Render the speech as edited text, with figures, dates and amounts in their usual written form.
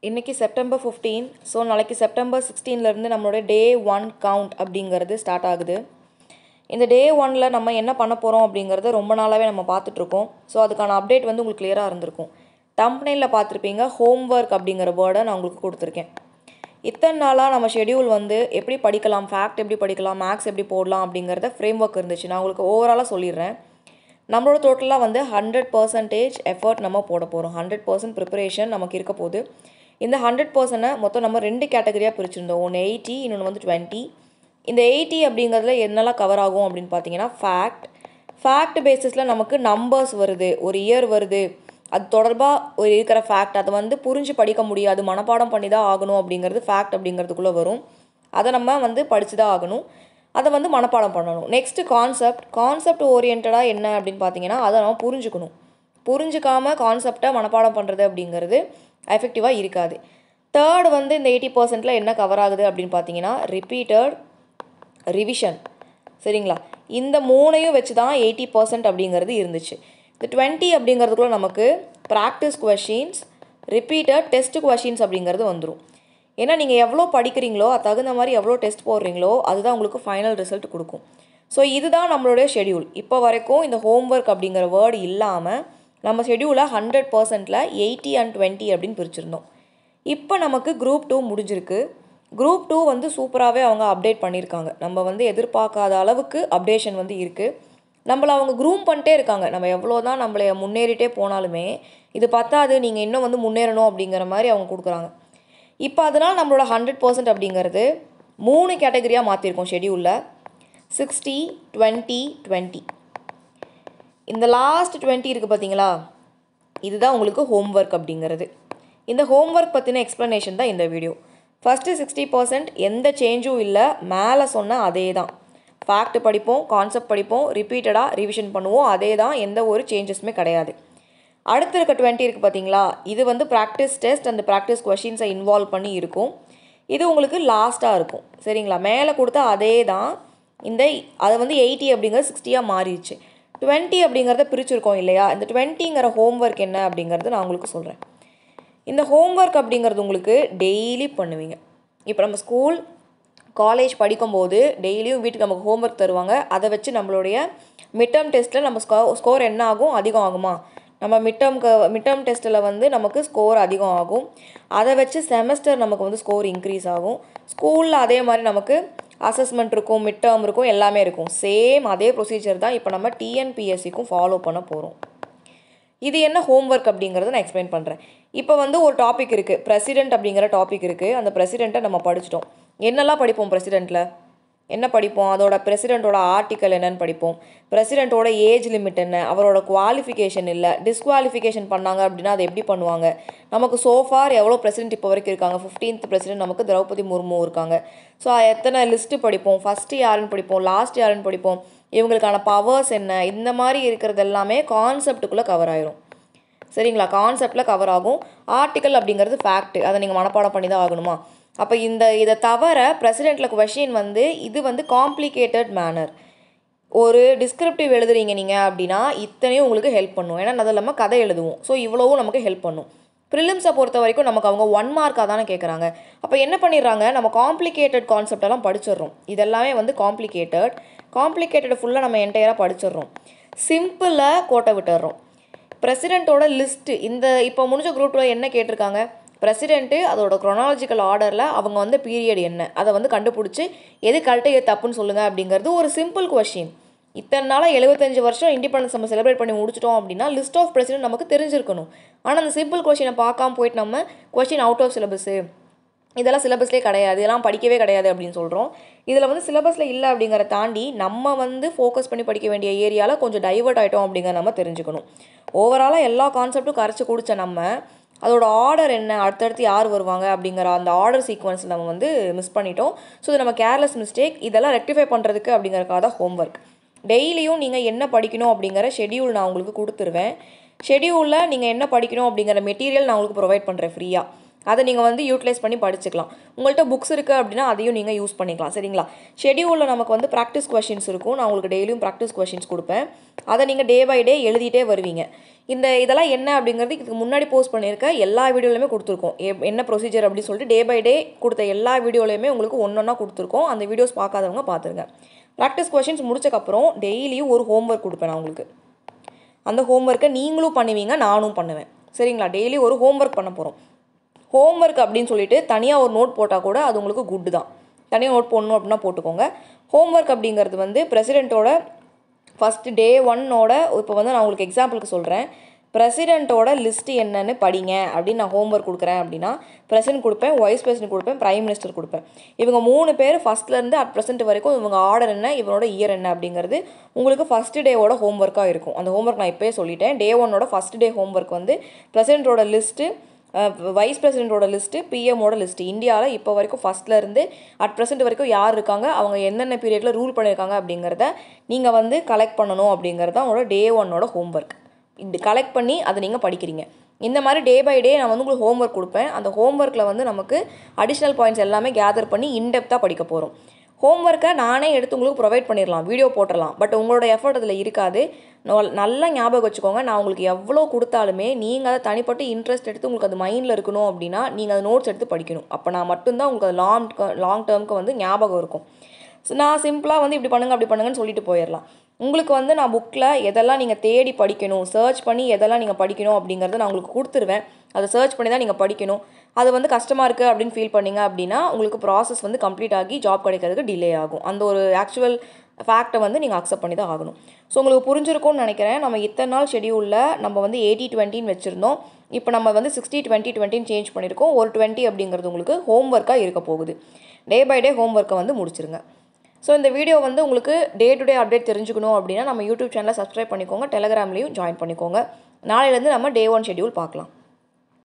இன்றைக்கி September 15. So நாளைக்கு September 16லேருந்து நம்மளோட டே 1 கவுண்ட் அப்படிங்கிறது ஸ்டார்ட் ஆகுது. இந்த டே 1ல் நம்ம என்ன பண்ண போகிறோம் அப்படிங்கிறத ரொம்ப நாளாகவே நம்ம பார்த்துட்ருக்கோம். ஸோ அதுக்கான அப்டேட் வந்து உங்களுக்கு கிளியராக இருந்திருக்கும். தம்ப்நெயிலில் பார்த்துருப்பீங்க, ஹோம்ஒர்க் அப்படிங்கிற வேர்டை நான் உங்களுக்கு கொடுத்துருக்கேன். இத்தனை நாளாக நம்ம ஷெடியூல் வந்து எப்படி படிக்கலாம், ஃபேக்ட் எப்படி படிக்கலாம், மேக்ஸ் எப்படி போடலாம் அப்படிங்கிறத ஃப்ரேம் ஒர்க் இருந்துச்சு. நான் உங்களுக்கு ஓவராலாக சொல்லிடுறேன். நம்மளோட டோட்டலாக வந்து 100% எஃபர்ட் நம்ம போட போகிறோம். 100% ப்ரிப்பரேஷன் நமக்கு இருக்க போகுது. இந்த 100%-ஐ மொத்தம் நம்ம 2 கேட்டகரியாக பிரிச்சுருந்தோம். ஒன்று 80, இன்னொன்று வந்து 20. இந்த 80 அப்படிங்கிறதுல என்னெல்லாம் கவர் ஆகும் அப்படின்னு பார்த்தீங்கன்னா, ஃபேக்ட் பேசிஸில் நமக்கு நம்பர்ஸ் வருது, ஒரு இயர் வருது, அது தொடர்பாக இருக்கிற ஃபேக்ட், அதை வந்து புரிஞ்சு படிக்க முடியாது, மனப்பாடம் பண்ணி தான் ஆகணும் அப்படிங்கிறது ஃபேக்ட் அப்படிங்கிறதுக்குள்ளே வரும். அதை நம்ம வந்து படித்து தான் ஆகணும், அதை வந்து மனப்பாடம் பண்ணணும். நெக்ஸ்ட்டு கான்செப்ட் ஓரியன்டாக என்ன அப்படின்னு பார்த்தீங்கன்னா, அதை நம்ம புரிஞ்சுக்காமல் கான்செப்டை மனப்பாடம் பண்ணுறது அப்படிங்கிறது எஃபெக்டிவாக இருக்காது. தேர்ட் வந்து இந்த 80%ல் என்ன கவர் ஆகுது அப்படின்னு பார்த்தீங்கன்னா, ரிப்பீட்டட் ரிவிஷன். சரிங்களா? இந்த 3ஐயும் வச்சு தான் 80% அப்படிங்கிறது இருந்துச்சு. இந்த 20 அப்படிங்கிறதுக்குள்ள நமக்கு practice questions, repeated test questions அப்படிங்கிறது வந்துடும். ஏன்னா நீங்கள் எவ்வளோ படிக்கிறீங்களோ அது தகுந்த மாதிரி எவ்வளோ டெஸ்ட் போடுறீங்களோ அதுதான் உங்களுக்கு ஃபைனல் ரிசல்ட் கொடுக்கும். ஸோ இதுதான் நம்மளுடைய ஷெடியூல். இப்போ வரைக்கும் இந்த ஹோம்ஒர்க் அப்படிங்கிற வேர்டு இல்லாமல் நம்ம ஷெடியூலை 100%ல் 80 and 20 அப்படின்னு பிரிச்சுருந்தோம். இப்போ நமக்கு குரூப் 2 முடிஞ்சிருக்கு. குரூப் 2 வந்து சூப்பராகவே அவங்க அப்டேட் பண்ணியிருக்காங்க. நம்ம வந்து எதிர்பார்க்காத அளவுக்கு அப்டேஷன் வந்து இருக்குது. நம்மளை அவங்க க்ரூம் பண்ணிட்டே இருக்காங்க. நம்ம எவ்வளோ தான் நம்மளை முன்னேறிட்டே போனாலுமே இது பத்தாது, நீங்கள் இன்னும் வந்து முன்னேறணும் அப்படிங்கிற மாதிரி அவங்க கொடுக்குறாங்க. இப்போ அதனால் நம்மளோட 100% அப்படிங்கிறது 3 கேட்டகரியாக மாற்றிருக்கோம் ஷெடியூலில். 60, 20, 20. இந்த லாஸ்ட் 20 இருக்குது பார்த்தீங்களா, இதுதான் உங்களுக்கு ஹோம்ஒர்க் அப்படிங்கிறது. இந்த ஹோம்ஒர்க் பற்றின எக்ஸ்ப்ளனேஷன் தான் இந்த வீடியோ. ஃபஸ்ட்டு 60% எந்த சேஞ்சும் இல்லை, மேலே சொன்ன அதே தான். ஃபேக்ட் படிப்போம், கான்செப்ட் படிப்போம், ரிப்பீட்டடாக ரிவிஷன் பண்ணுவோம், அதே தான், எந்த ஒரு சேஞ்சஸுமே கிடையாது. அடுத்து இருக்க 20 இருக்குது பார்த்தீங்களா, இது வந்து ப்ராக்டிஸ் டெஸ்ட் அந்த ப்ராக்டிஸ் கொஷின்ஸை இன்வால்வ் பண்ணி இருக்கும். இது உங்களுக்கு லாஸ்ட்டாக இருக்கும். சரிங்களா? மேலே கொடுத்தா அதே தான். அதை வந்து 80 அப்படிங்கிறது 60யாக மாறிடுச்சு. 20 அப்படிங்கிறத பிரிச்சுருக்கோம் இல்லையா, இந்த 20ங்கிற ஹோம்ஒர்க் என்ன அப்படிங்கிறது நான் உங்களுக்கு சொல்கிறேன். இந்த ஹோம்ஒர்க் அப்படிங்கிறது உங்களுக்கு டெய்லி பண்ணுவீங்க. இப்போ நம்ம ஸ்கூல் காலேஜ் படிக்கும்போது டெய்லியும் வீட்டுக்கு நமக்கு ஹோம்ஒர்க் தருவாங்க. அதை வச்சு நம்மளுடைய மிட்டம் டெஸ்ட்டில் நம்ம ஸ்கோர் என்ன ஆகும், அதிகம் ஆகுமா, நம்ம மிட்டம் டெஸ்ட்டில் வந்து நமக்கு ஸ்கோர் அதிகம் ஆகும். அதை வச்சு செமஸ்டர் நமக்கு வந்து ஸ்கோர் இன்க்ரீஸ் ஆகும். ஸ்கூலில் அதே மாதிரி நமக்கு அசஸ்மெண்ட் இருக்கும், மிட் டேர்ம் இருக்கும், எல்லாமே இருக்கும். சேம் அதே ப்ரொசீஜர் தான் இப்போ நம்ம டிஎன்பிஎஸ்சிக்கும் ஃபாலோ பண்ண போகிறோம். இது என்ன ஹோம்ஒர்க் அப்படிங்கிறத நான் எக்ஸ்பிளைன் பண்ணுறேன். இப்போ வந்து ஒரு டாபிக் இருக்குது, பிரசிடென்ட் அப்படிங்கிற டாபிக் இருக்குது. அந்த பிரசிடெண்ட்டை நம்ம படிச்சிட்டோம். என்னெல்லாம் படிப்போம் பிரசிடெண்ட்டில், என்ன படிப்போம், அதோட பிரசிடெண்ட்டோட ஆர்டிக்கல் என்னன்னு படிப்போம், பிரசிடெண்ட்டோட ஏஜ் லிமிட் என்ன, அவரோட குவாலிஃபிகேஷன் இல்லை, டிஸ்குவாலிஃபிகேஷன் பண்ணாங்க அப்படின்னா அதை எப்படி பண்ணுவாங்க, நமக்கு சோஃபார் எவ்வளோ பிரசிடெண்ட் இப்போ வரைக்கும் இருக்காங்க, 15th பிரசிடெண்ட் நமக்கு திரௌபதி முர்மு இருக்காங்க. ஸோ எத்தனை லிஸ்ட்டு படிப்போம், ஃபஸ்ட்டு யாருன்னு படிப்போம், லாஸ்ட் யாருன்னு படிப்போம், இவங்களுக்கான பவர்ஸ் என்ன, இந்த மாதிரி இருக்கிறது எல்லாமே கான்செப்டுக்குள்ளே கவர் ஆயிரும். சரிங்களா? கான்செப்டில் கவர் ஆகும். ஆர்டிக்கல் அப்படிங்கிறது ஃபேக்ட், அதை நீங்கள் மனப்பாடம் பண்ணி தான் ஆகணுமா. அப்போ இதை தவிர பிரசிடெண்ட்டில் கொஷின் வந்து இது வந்து காம்ப்ளிகேட்டட் மேனர். ஒரு டிஸ்கிரிப்டிவ் எழுதுறீங்க நீங்கள் அப்படின்னா இத்தனையும் உங்களுக்கு ஹெல்ப் பண்ணும். ஏன்னா அது இல்லாமல் கதை எழுதுவோம். ஸோ இவ்வளவும் நமக்கு ஹெல்ப் பண்ணும். ப்ரிலிம்ஸை பொறுத்த வரைக்கும் நமக்கு அவங்க 1 மார்க்காக தானே கேட்குறாங்க. அப்போ என்ன பண்ணிடுறாங்க, நம்ம காம்ப்ளிகேட்டட் கான்செப்டெல்லாம் படிச்சிடுறோம். இதெல்லாமே வந்து காம்ப்ளிகேட்டட் ஃபுல்லாக நம்ம என்டையராக படிச்சிடுறோம். சிம்பிளாக கோட்டை விட்டுடுறோம். பிரசிடெண்ட்டோட லிஸ்ட்டு இப்போ முடிஞ்ச குரூப் 2 என்ன கேட்டிருக்காங்க, பிரசிடெண்ட்டு அதோட க்ரோனாலஜிக்கல் ஆர்டரில் அவங்க வந்து பீரியட் என்ன, அதை வந்து கண்டுபிடிச்சி எது கரெக்டாக எது தப்புன்னு சொல்லுங்கள் அப்படிங்கிறது ஒரு சிம்பிள் கொஷின். இத்தனை நாளாக 75 வருஷம் இண்டிபெண்டன்ஸ் நம்ம செலிப்ரேட் பண்ணி முடிச்சிட்டோம் அப்படின்னா லிஸ்ட் ஆஃப் பிரசிடெண்ட் நமக்கு தெரிஞ்சிருக்கணும். ஆனால் அந்த சிம்பிள் கொஷினை பார்க்காம போயிட்டு நம்ம கொஷின் அவுட் ஆஃப் சிலபஸ்ஸு, இதெல்லாம் சிலபஸ்லேயே கிடையாது, இதெல்லாம் படிக்கவே கிடையாது அப்படின்னு சொல்கிறோம். இதில் வந்து சிலபஸில் இல்லை அப்படிங்கிறத தாண்டி நம்ம வந்து ஃபோக்கஸ் பண்ணி படிக்க வேண்டிய ஏரியாவில் கொஞ்சம் டைவர்ட் ஆகிட்டோம் அப்படிங்கிற நம்ம தெரிஞ்சுக்கணும். ஓவராலாக எல்லா கான்செப்ட்டும் கரைச்சி குடித்த நம்ம அதோட ஆர்டர் என்ன, அடுத்தடுத்து யார் வருவாங்க அப்படிங்கிற அந்த ஆர்டர் சீக்வன்ஸ் நம்ம வந்து மிஸ் பண்ணிட்டோம். ஸோ இது நம்ம கேர்லெஸ் மிஸ்டேக். இதெல்லாம் ரெக்டிஃபை பண்ணுறதுக்கு அப்படிங்கிறக்காக தான் ஹோம்ஒர்க். டெய்லியும் நீங்கள் என்ன படிக்கணும் அப்படிங்கிற ஷெடியூல் நான் உங்களுக்கு கொடுத்துருவேன். ஷெடியூலில் நீங்கள் என்ன படிக்கணும் அப்படிங்கிற மெட்டீரியல் நான் உங்களுக்கு ப்ரொவைட் பண்ணுறேன் ஃப்ரீயாக. அதை நீங்கள் வந்து யூட்டிலைஸ் பண்ணி படிச்சுக்கலாம். உங்கள்கிட்ட புக்ஸ் இருக்குது அப்படின்னா அதையும் நீங்கள் யூஸ் பண்ணிக்கலாம். சரிங்களா? ஷெடியூலில் நமக்கு வந்து ப்ராக்டிஸ் கொஷின்ஸ் இருக்கும். நான் உங்களுக்கு டெய்லியும் ப்ராக்டிஸ் கொஷின்ஸ் கொடுப்பேன். அதை நீங்கள் டே பை டே எழுதிட்டே வருவீங்க. இதெல்லாம் என்ன அப்படிங்கிறது இதுக்கு முன்னாடி போஸ்ட் பண்ணியிருக்க எல்லா வீடியோலையுமே கொடுத்துருக்கோம். என்ன ப்ரொசீஜர் அப்படின்னு சொல்லிட்டு டே பை டே கொடுத்த எல்லா வீடியோலையுமே உங்களுக்கு ஒன்றா கொடுத்துருக்கோம். அந்த வீடியோஸ் பார்க்காதவங்க பார்த்துருங்க. ப்ராக்டிஸ் கொஷின்ஸ் முடிச்சக்கப்புறம் டெய்லியும் ஒரு ஹோம்ஒர்க் கொடுப்பேன் நான் உங்களுக்கு. அந்த ஹோம்ஒர்க்கை நீங்களும் பண்ணுவீங்க, நானும் பண்ணுவேன். சரிங்களா? டெய்லி ஒரு ஹோம்ஒர்க் பண்ண போகிறோம். ஹோம்ஒர்க் அப்படின்னு சொல்லிட்டு தனியாக ஒரு நோட் போட்டால் கூட அது உங்களுக்கு குட் தான். தனியாக நோட் போடணும் அப்படின்னா போட்டுக்கோங்க. ஹோம்ஒர்க் அப்படிங்கிறது வந்து பிரசிடெண்ட்டோட ஃபஸ்ட்டு டே 1ஓட இப்போ வந்து நான் உங்களுக்கு எக்ஸாம்பிளுக்கு சொல்கிறேன். பிரசிடெண்ட்டோட லிஸ்ட்டு என்னென்னு படிங்க அப்படின்னு நான் ஹோம்ஒர்க் கொடுக்குறேன் அப்படின்னா பிரசிடெண்ட் கொடுப்பேன், வைஸ் பிரசிடெண்ட் கொடுப்பேன், பிரைம் மினிஸ்டர் கொடுப்பேன். இவங்க 3 பேர் ஃபஸ்ட்லேருந்து அட் ப்ரெசென்ட் வரைக்கும் இவங்க ஆர்டர் என்ன, இவனோட இயர் என்ன அப்படிங்கிறது உங்களுக்கு ஃபஸ்ட்டு டேவோட ஹோம்ஒர்க்காக இருக்கும். அந்த ஹோம்ஒர்க் நான் இப்போயே சொல்லிட்டேன். டே 1ஓட ஃபஸ்ட் டே ஹோம்ஒர்க் வந்து பிரசிடெண்ட்டோட லிஸ்ட்டு, வைஸ் பிரசிடெண்ட்டோட லிஸ்ட்டு, பிஎம்மோட லிஸ்ட்டு, இந்தியாவில் இப்போ வரைக்கும் ஃபஸ்ட்லேருந்து அட் ப்ரெசென்ட் வரைக்கும் யார் இருக்காங்க, அவங்க என்னென்ன பீரியடில் ரூல் பண்ணியிருக்காங்க அப்படிங்கிறத நீங்கள் வந்து கலெக்ட் பண்ணணும் அப்படிங்கிறது தான் உங்களோட டே 1ஓட ஹோம்ஒர்க். இப்படி கலெக்ட் பண்ணி அதை நீங்கள் படிக்கிறீங்க. இந்த மாதிரி டே பை டே நான் வந்து உங்களுக்கு ஹோம்ஒர்க் கொடுப்பேன். அந்த ஹோம்ஒர்க்கில் வந்து நமக்கு அடிஷ்னல் பாயிண்ட்ஸ் எல்லாமே கேதர் பண்ணி இன்டெப்த்தாக படிக்க போகிறோம். ஹோம்ஒர்க்கை நானே எடுத்து உங்களுக்கு ப்ரொவைட் பண்ணிடலாம், வீடியோ போட்டுடலாம். பட் உங்களோட எஃபர்ட் அதில் இருக்காது. நல்லா ஞாபகம் வச்சுக்கோங்க. நான் உங்களுக்கு எவ்வளோ கொடுத்தாலுமே நீங்கள் அதை தனிப்பட்டு இன்ட்ரெஸ்ட் எடுத்து உங்களுக்கு அது மைண்டில் இருக்கணும் அப்படின்னா நீங்கள் அதை நோட்ஸ் எடுத்து படிக்கணும். அப்போ நான் மட்டும்தான் உங்களுக்கு அது லாங் டேர்முக்கு வந்து ஞாபகம் இருக்கும். ஸோ நான் சிம்பிளாக வந்து இப்படி பண்ணுங்க அப்படி பண்ணுங்கன்னு சொல்லிட்டு போயிடலாம். உங்களுக்கு வந்து நான் புக்கில் எதெல்லாம் நீங்கள் தேடி படிக்கணும், சர்ச் பண்ணி எதெல்லாம் நீங்கள் படிக்கணும் அப்படிங்கிறத நான் உங்களுக்கு கொடுத்துருவேன். அதை சர்ச் பண்ணி தான் நீங்கள் படிக்கணும். அது வந்து கஷ்டமாக இருக்குது அப்படின்னு ஃபீல் பண்ணிங்க அப்படின்னா உங்களுக்கு ப்ராசஸ் வந்து கம்ப்ளீட் ஆகி ஜாப் கிடைக்கிறதுக்கு டிலே ஆகும். அந்த ஒரு ஆக்சுவல் ஃபேக்டை வந்து நீங்கள் அக்செப்ட் பண்ணி தான் ஆகணும். ஸோ உங்களுக்கு புரிஞ்சிருக்கும்னு நினைக்கிறேன். நம்ம இத்தனை நாள் ஷெடியூலில் நம்ம வந்து 80-20 வச்சுருந்தோம். இப்போ நம்ம வந்து 60-20-20 சேஞ்ச் பண்ணியிருக்கோம். ஒரு 20 அப்படிங்கிறது உங்களுக்கு ஹோம்ஒர்க்காக இருக்க போகுது. டே பை டே ஹோம்ஒர்க்கை வந்து முடிச்சிருங்க. ஸோ இந்த வீடியோ வந்து உங்களுக்கு டே டு டே அப்டேட் தெரிஞ்சுக்கணும் அப்படின்னா நம்ம யூடியூப் சேனலை சப்ஸ்கிரைப் பண்ணிக்கோங்க, டெலகிராம்லேயும் ஜாயின் பண்ணிக்கோங்க. நாளையிலேருந்து நம்ம டே 1 ஷெடியூல் பார்க்கலாம்.